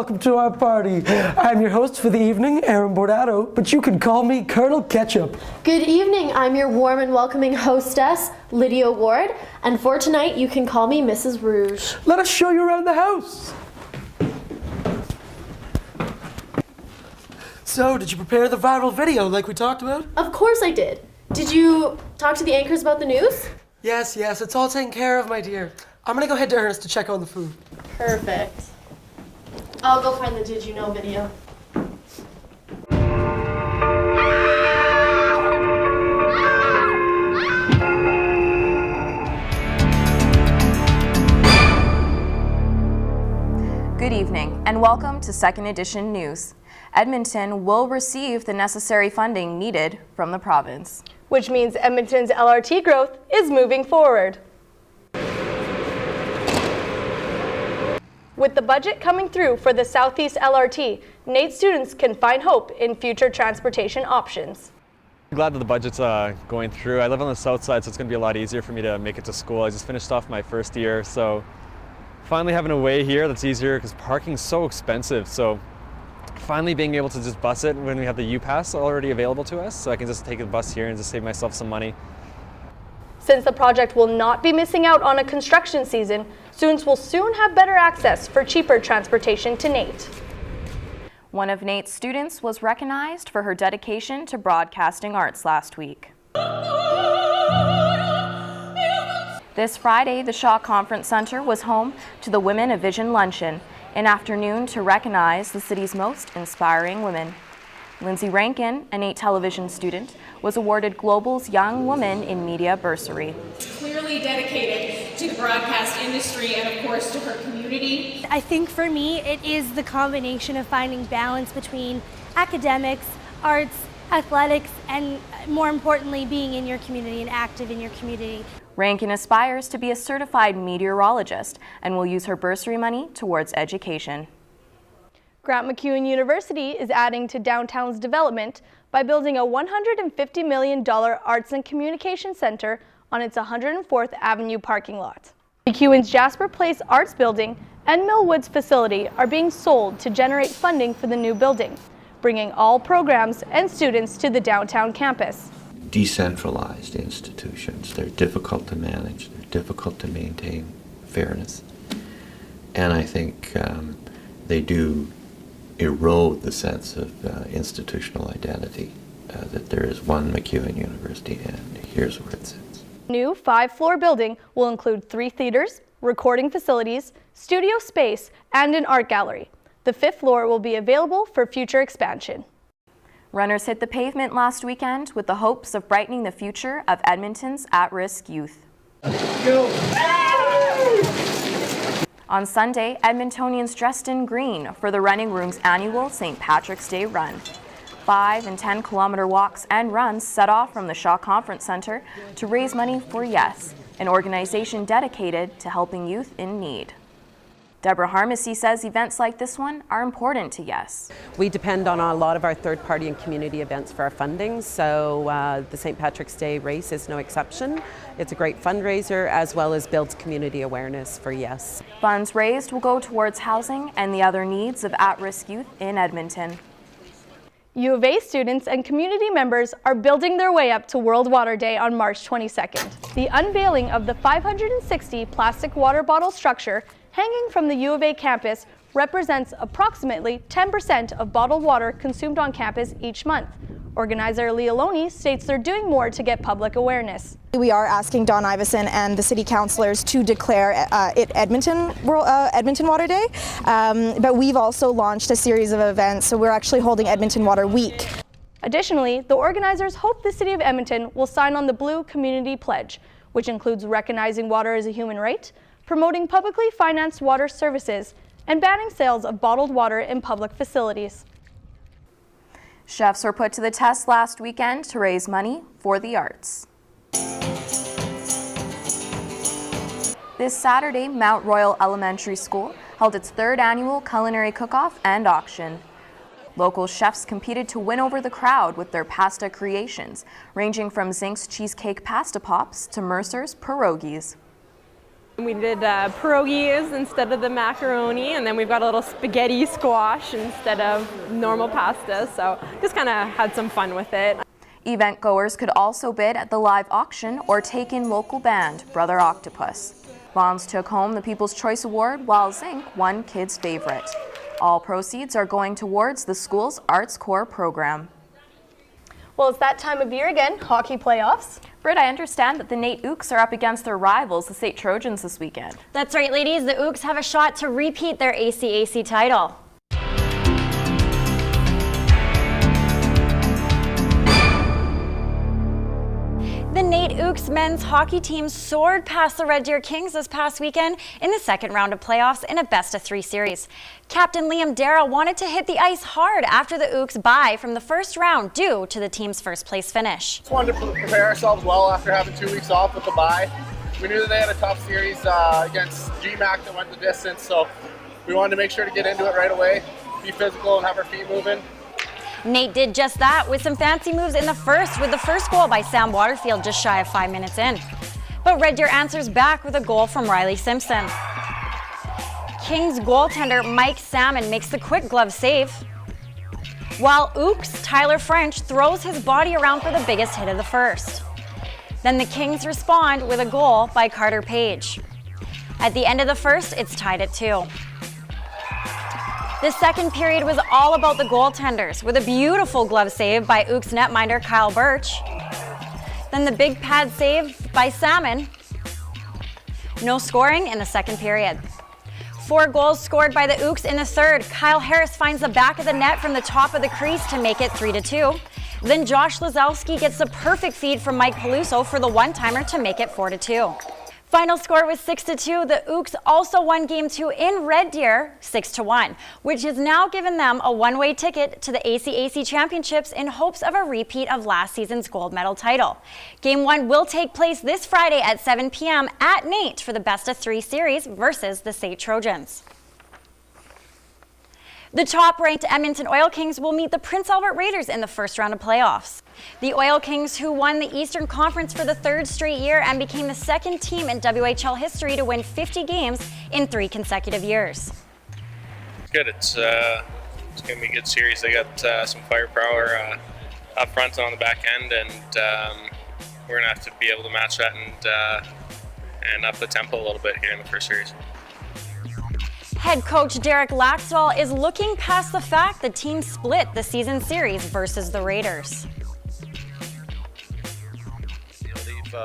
welcome to our party. I'm your host for the evening, Aaron Bordato, but you can call me Colonel Ketchup. Good evening, I'm your warm and welcoming hostess, Lydia Ward, and for tonight you can call me Mrs. Rouge. Let us show you around the house. So, did you prepare the viral video like we talked about? Of course I did. Did you talk to the anchors about the news? Yes, it's all taken care of, my dear. I'm gonna go head to Ernest to check on the food. Perfect. I'll go find the Did You Know video. Good evening and welcome to Second Edition News. Edmonton will receive the necessary funding needed from the province, which means Edmonton's LRT growth is moving forward. With the budget coming through for the Southeast LRT, NAIT students can find hope in future transportation options. I'm glad that the budget's going through. I live on the south side, so it's going to be a lot easier for me to make it to school. I just finished off my first year, so finally having a way here that's easier because parking's so expensive. So finally being able to just bus it when we have the U-Pass already available to us, so I can just take the bus here and just save myself some money. Since the project will not be missing out on a construction season, students will soon have better access for cheaper transportation to NAIT. One of NAIT's students was recognized for her dedication to broadcasting arts last week. This Friday, the Shaw Conference Centre was home to the Women of Vision Luncheon, an afternoon to recognize the city's most inspiring women. Lindsay Rankin, a NAIT television student, was awarded Global's Young Woman in Media bursary. Clearly dedicated to the broadcast industry and, of course, to her community. I think for me, it is the combination of finding balance between academics, arts, athletics, and more importantly, being in your community and active in your community. Rankin aspires to be a certified meteorologist and will use her bursary money towards education. Grant MacEwan University is adding to downtown's development by building a $150 million Arts and Communication Center on its 104th Avenue parking lot. MacEwan's Jasper Place Arts Building and Millwoods facility are being sold to generate funding for the new building, bringing all programs and students to the downtown campus. Decentralized institutions, they're difficult to manage, they're difficult to maintain fairness, and I think they do erode the sense of institutional identity, that there is one MacEwan University and here's where it sits. New 5-floor building will include 3 theaters, recording facilities, studio space, and an art gallery. The 5th floor will be available for future expansion. Runners hit the pavement last weekend with the hopes of brightening the future of Edmonton's at-risk youth. Go. On Sunday, Edmontonians dressed in green for the Running Room's annual St. Patrick's Day Run. 5- and 10-kilometer walks and runs set off from the Shaw Conference Centre to raise money for Yes, an organization dedicated to helping youth in need. Deborah Harmacy says events like this one are important to Yes. We depend on a lot of our third-party and community events for our funding, so the St. Patrick's Day race is no exception. It's a great fundraiser as well as builds community awareness for Yes. Funds raised will go towards housing and the other needs of at-risk youth in Edmonton. U of A students and community members are building their way up to World Water Day on March 22nd. The unveiling of the 560 plastic water bottle structure hanging from the U of A campus represents approximately 10% of bottled water consumed on campus each month. Organizer Leah Loney states they're doing more to get public awareness. We are asking Don Iveson and the city councillors to declare it Edmonton Water Day, but we've also launched a series of events, so we're actually holding Edmonton Water Week. Additionally, the organizers hope the City of Edmonton will sign on the Blue Community Pledge, which includes recognizing water as a human right, promoting publicly financed water services, and banning sales of bottled water in public facilities. Chefs were put to the test last weekend to raise money for the arts. This Saturday, Mount Royal Elementary School held its 3rd annual culinary cook-off and auction. Local chefs competed to win over the crowd with their pasta creations, ranging from Zink's cheesecake pasta pops to Mercer's pierogies. We did pierogies instead of the macaroni, and then we've got a little spaghetti squash instead of normal pasta, so just kind of had some fun with it. Event goers could also bid at the live auction or take in local band, Brother Octopus. Moms took home the People's Choice Award, while Zinc won Kids' Favorite. All proceeds are going towards the school's Arts Core program. Well, it's that time of year again, hockey playoffs. Britt, I understand that the NAIT Ooks are up against their rivals, the St. Trojans, this weekend. That's right, ladies. The Ooks have a shot to repeat their ACAC title. The NAIT Ooks men's hockey team soared past the Red Deer Kings this past weekend in the second round of playoffs in a best-of-3 series. Captain Liam Darragh wanted to hit the ice hard after the Ooks bye from the first round due to the team's first-place finish. Just wanted to prepare ourselves well after having 2 weeks off with the bye. We knew that they had a tough series against GMAC that went the distance, so we wanted to make sure to get into it right away, be physical and have our feet moving. NAIT did just that with some fancy moves in the first, with the first goal by Sam Waterfield just shy of 5 minutes in. But Red Deer answers back with a goal from Riley Simpson. Kings goaltender Mike Salmon makes the quick glove save, while Ooks' Tyler French throws his body around for the biggest hit of the first. Then the Kings respond with a goal by Carter Page. At the end of the first, it's tied at 2. The second period was all about the goaltenders, with a beautiful glove save by Ooks netminder Kyle Birch. Then the big pad save by Salmon. No scoring in the second period. 4 goals scored by the Ooks in the third. Kyle Harris finds the back of the net from the top of the crease to make it 3-2. Then Josh Lazowski gets the perfect feed from Mike Peluso for the one-timer to make it 4-2. Final score was 6-2. The Ooks also won Game 2 in Red Deer 6-1, which has now given them a one-way ticket to the ACAC Championships in hopes of a repeat of last season's gold medal title. Game 1 will take place this Friday at 7 p.m. at NAIT for the best-of-3 series versus the St. Trojans. The top-ranked Edmonton Oil Kings will meet the Prince Albert Raiders in the first round of playoffs. The Oil Kings, who won the Eastern Conference for the 3rd straight year and became the 2nd team in WHL history to win 50 games in 3 consecutive years. Good. It's going to be a good series. They got some firepower up front and on the back end, and we're going to have to be able to match that and up the tempo a little bit here in the first series. Head coach Derek Laxdal is looking past the fact the team split the season series versus the Raiders.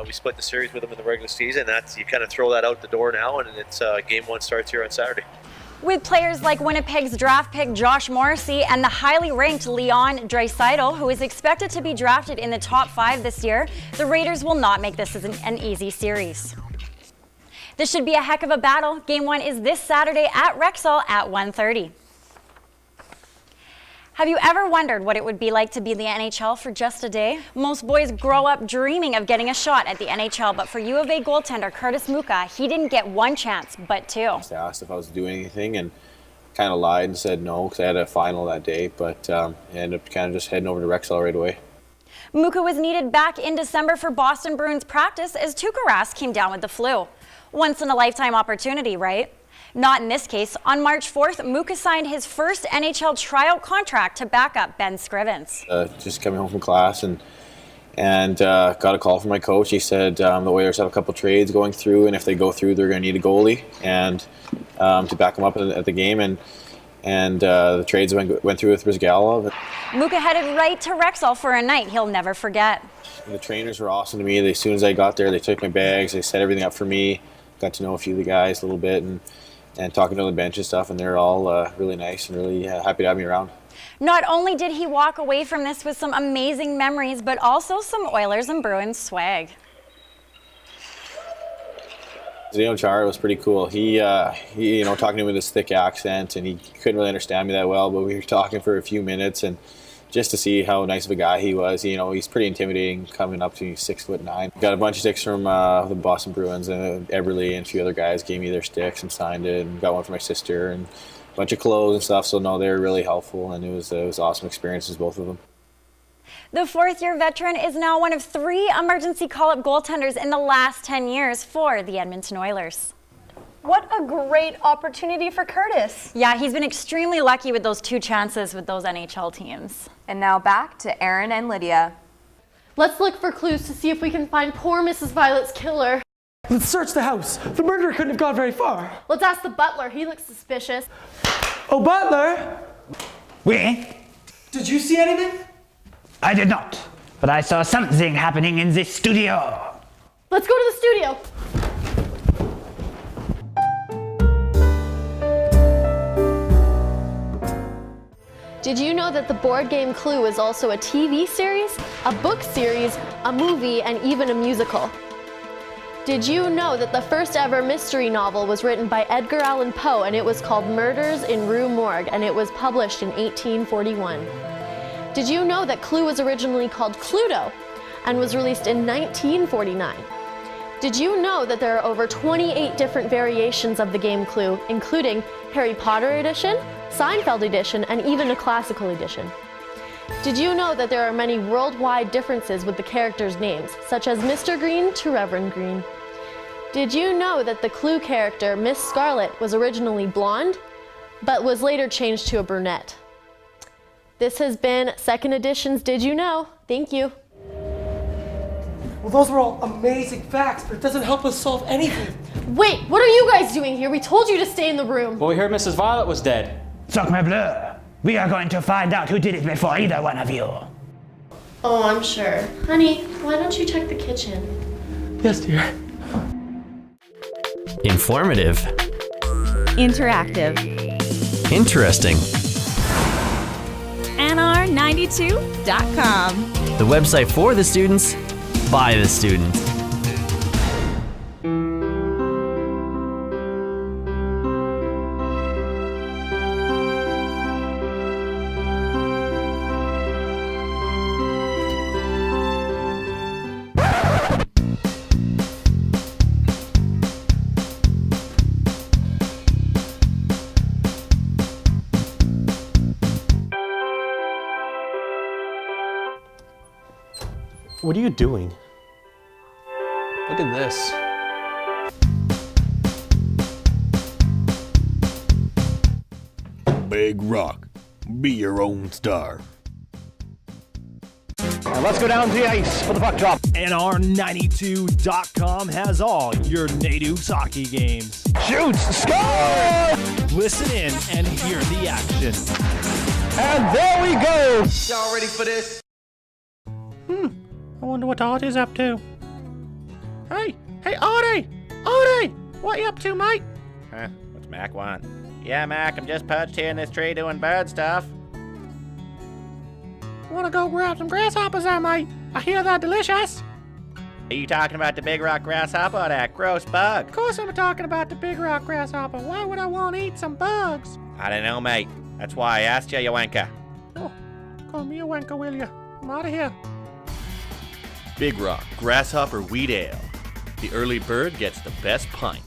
We split the series with them in the regular season. You kind of throw that out the door now, and it's Game 1 starts here on Saturday. With players like Winnipeg's draft pick Josh Morrissey and the highly ranked Leon Draisaitl, who is expected to be drafted in the top 5 this year, the Raiders will not make this an easy series. This should be a heck of a battle. Game 1 is this Saturday at Rexall at 1:30. Have you ever wondered what it would be like to be in the NHL for just a day? Most boys grow up dreaming of getting a shot at the NHL, but for U of A goaltender Curtis Muka, he didn't get 1 chance, but 2. I asked if I was doing anything and kind of lied and said no because I had a final that day, but I ended up kind of just heading over to Rexall right away. Muka was needed back in December for Boston Bruins practice as Tuukka Rask came down with the flu. Once in a lifetime opportunity, right? Not in this case. On March 4th, Muka signed his first NHL tryout contract to back up Ben Scrivens. Just coming home from class and got a call from my coach. He said the Oilers have a couple trades going through, and if they go through, they're going to need a goalie and to back them up at the game. And the trades went through with Brizgalov. Muka headed right to Rexall for a night he'll never forget. The trainers were awesome to me. As soon as I got there, they took my bags. They set everything up for me. Got to know a few of the guys a little bit and talking to the bench and stuff, and they're all really nice and really happy to have me around. Not only did he walk away from this with some amazing memories, but also some Oilers and Bruins swag. Zdeno Chara was pretty cool. He talking to him with his thick accent, and he couldn't really understand me that well, but we were talking for a few minutes, and just to see how nice of a guy he was. He's pretty intimidating coming up to me, 6'9". Got a bunch of sticks from the Boston Bruins, and Eberle and a few other guys gave me their sticks and signed it, and got one for my sister, and a bunch of clothes and stuff. So no, they were really helpful, and it was awesome experiences, both of them. The 4th-year veteran is now one of 3 emergency call-up goaltenders in the last 10 years for the Edmonton Oilers. What a great opportunity for Curtis. Yeah, he's been extremely lucky with those 2 chances with those NHL teams. And now back to Aaron and Lydia. Let's look for clues to see if we can find poor Mrs. Violet's killer. Let's search the house. The murderer couldn't have gone very far. Let's ask the butler. He looks suspicious. Oh, butler! Oui? Did you see anything? I did not, but I saw something happening in the studio. Let's go to the studio. Did you know that the board game Clue is also a TV series, a book series, a movie, and even a musical? Did you know that the first ever mystery novel was written by Edgar Allan Poe and it was called Murders in Rue Morgue and it was published in 1841? Did you know that Clue was originally called Cluedo and was released in 1949? Did you know that there are over 28 different variations of the game Clue, including Harry Potter edition, Seinfeld edition, and even a classical edition? Did you know that there are many worldwide differences with the characters' names, such as Mr. Green to Reverend Green? Did you know that the Clue character, Miss Scarlet, was originally blonde, but was later changed to a brunette? This has been Second Edition's Did You Know? Thank you. Well, those were all amazing facts, but it doesn't help us solve anything. Wait, what are you guys doing here? We told you to stay in the room. Well, we heard Mrs. Violet was dead. Sacre bleu. We are going to find out who did it before either one of you. Oh, I'm sure. Honey, why don't you check the kitchen? Yes, dear. Informative. Interactive. Interesting. NR92.com. The website for the students, by the students. What are you doing? Look at this. Big Rock, be your own star. Now let's go down to the ice for the puck drop. NR92.com has all your NAIT hockey games. Shoots! Score! Listen in and hear the action. And there we go! Y'all ready for this? I wonder what Art is up to. Hey, Artie! Artie! What you up to, mate? Huh? What's Mac want? Yeah, Mac, I'm just perched here in this tree doing bird stuff. Wanna go grab some grasshoppers there, mate? I hear they're delicious. Are you talking about the big rock grasshopper or that gross bug? Of course I'm talking about the big rock grasshopper. Why would I want to eat some bugs? I don't know, mate. That's why I asked you, you wanker. Oh, call me a wanker, will ya? I'm out of here. Big Rock, Grasshopper Wheat Ale. The early bird gets the best pint.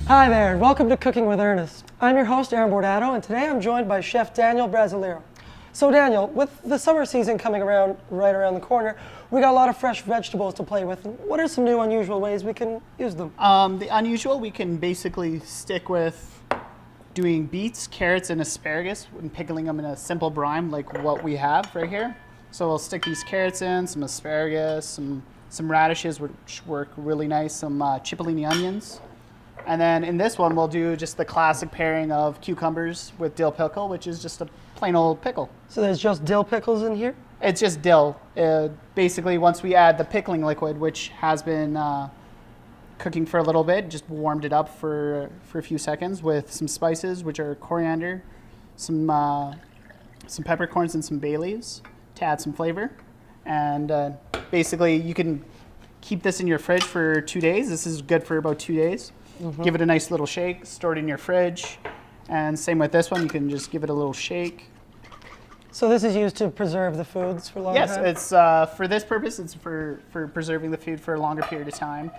Hi there, and welcome to Cooking with Ernest. I'm your host, Aaron Bordato, and today I'm joined by Chef Daniel Brasilero. So Daniel, with the summer season coming right around the corner, we got a lot of fresh vegetables to play with. What are some new unusual ways we can use them? The unusual, we can basically stick with doing beets, carrots, and asparagus and pickling them in a simple brine like what we have right here. So we'll stick these carrots in, some asparagus, some radishes which work really nice, some cipollini onions. And then in this one we'll do just the classic pairing of cucumbers with dill pickle, which is just a plain old pickle. So there's just dill pickles in here? It's just dill. Basically once we add the pickling liquid, which has been cooking for a little bit, just warmed it up for a few seconds with some spices, which are coriander, some peppercorns and some bay leaves to add some flavor. And basically you can keep this in your fridge for 2 days. This is good for about 2 days. Mm-hmm. Give it a nice little shake, store it in your fridge. And same with this one, you can just give it a little shake. So this is used to preserve the foods for a long time? Yes, it's for this purpose, it's for preserving the food for a longer period of time.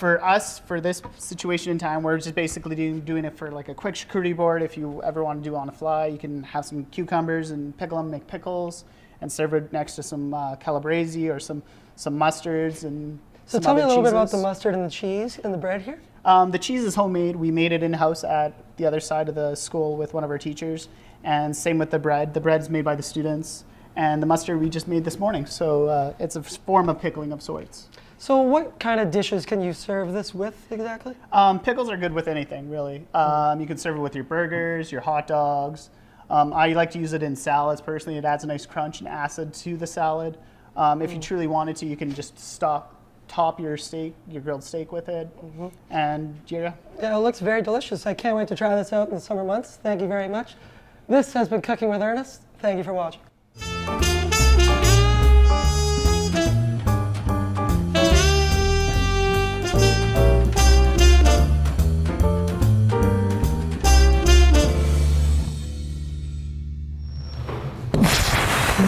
For us, for this situation in time, we're just basically doing it for like a quick charcuterie board. If you ever want to do it on the fly, you can have some cucumbers and pickle them, make pickles, and serve it next to some calabrese or some mustards and So some tell me a other little bit about the cheeses. mustard and the cheese and the bread here. The cheese is homemade. We made it in-house at the other side of the school with one of our teachers. And same with the bread. The bread's made by the students. And the mustard we just made this morning. So it's a form of pickling of sorts. So what kind of dishes can you serve this with exactly? Pickles are good with anything, really. You can serve it with your burgers, your hot dogs. I like to use it in salads personally. It adds a nice crunch and acid to the salad. If you truly wanted to, you can just top your steak, your grilled steak with it. And yeah. Yeah, it looks very delicious. I can't wait to try this out in the summer months. Thank you very much. This has been Cooking with Ernest. Thank you for watching.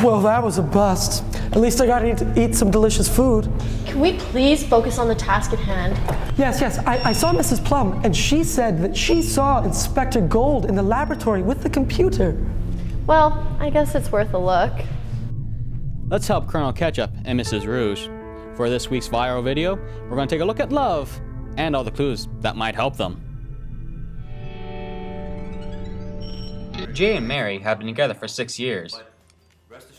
Well, that was a bust. At least I got to eat some delicious food. Can we please focus on the task at hand? Yes. I saw Mrs. Plum, and she said that she saw Inspector Gold in the laboratory with the computer. Well, I guess it's worth a look. Let's help Colonel Ketchup and Mrs. Rouge. For this week's viral video, we're going to take a look at love and all the clues that might help them. Jay and Mary have been together for 6 years.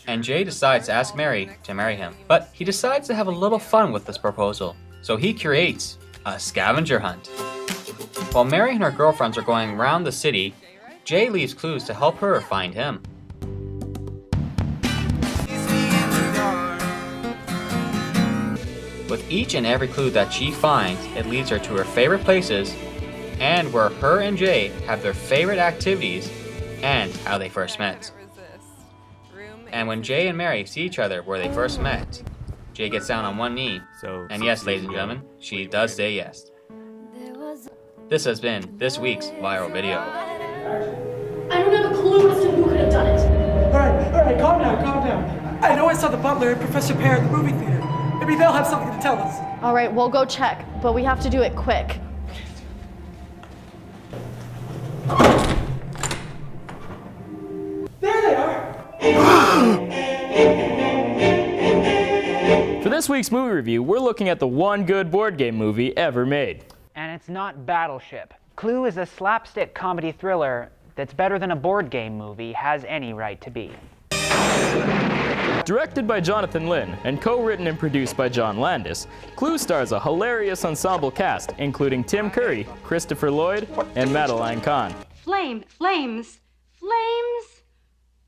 And Jay decides to ask Mary to marry him. But he decides to have a little fun with this proposal. So he creates a scavenger hunt. While Mary and her girlfriends are going around the city, Jay leaves clues to help her find him. With each and every clue that she finds, it leads her to her favorite places and where her and Jay have their favorite activities and how they first met. And when Jay and Mary see each other where they first met, Jay gets down on one knee, and yes, ladies and gentlemen, she does say yes. This has been this week's viral video. I don't have a clue as to who could have done it. All right, calm down. I know I saw the butler and Professor Pear at the movie theater. Maybe they'll have something to tell us. All right, we'll go check, but we have to do it quick. There they are. For this week's movie review, we're looking at the one good board game movie ever made. And it's not Battleship. Clue is a slapstick comedy thriller that's better than a board game movie has any right to be. Directed by Jonathan Lynn and co-written and produced by John Landis, Clue stars a hilarious ensemble cast including Tim Curry, Christopher Lloyd, and Madeline Kahn. Flames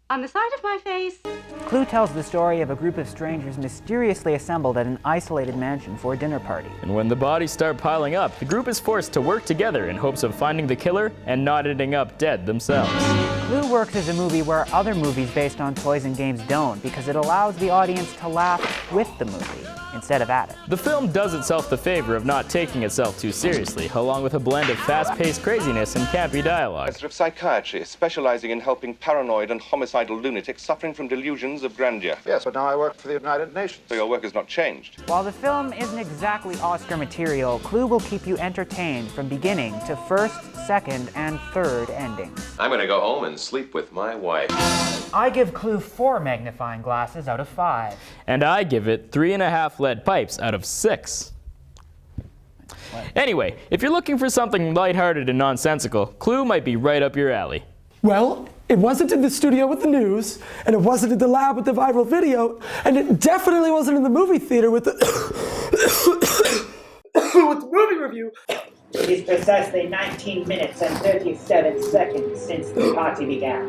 on the side of my face. Clue tells the story of a group of strangers mysteriously assembled at an isolated mansion for a dinner party. And when the bodies start piling up, the group is forced to work together in hopes of finding the killer and not ending up dead themselves. Clue works as a movie where other movies based on toys and games don't, because it allows the audience to laugh with the movie instead of at it. The film does itself the favor of not taking itself too seriously, along with a blend of fast-paced craziness and campy dialogue. Professor of psychiatry, specializing in helping paranoid and homicidal lunatics suffering from delusions of grandeur. Yes, but now I work for the United Nations. So your work has not changed. While the film isn't exactly Oscar material, Clue will keep you entertained from beginning to first, second, and third endings. I'm gonna go home and sleep with my wife. I give Clue 4 magnifying glasses out of 5. And I give it 3.5 lead pipes out of 6. Anyway, if you're looking for something lighthearted and nonsensical, Clue might be right up your alley. Well, it wasn't in the studio with the news, and it wasn't in the lab with the viral video, and it definitely wasn't in the movie theater with the with the movie review. It is precisely 19 minutes and 37 seconds since the party began.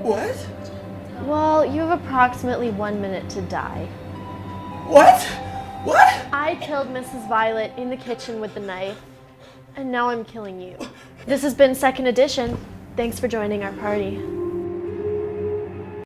What? Well, you have approximately 1 minute to die. What? What? I killed Mrs. Violet in the kitchen with the knife, and now I'm killing you. This has been Second Edition. Thanks for joining our party.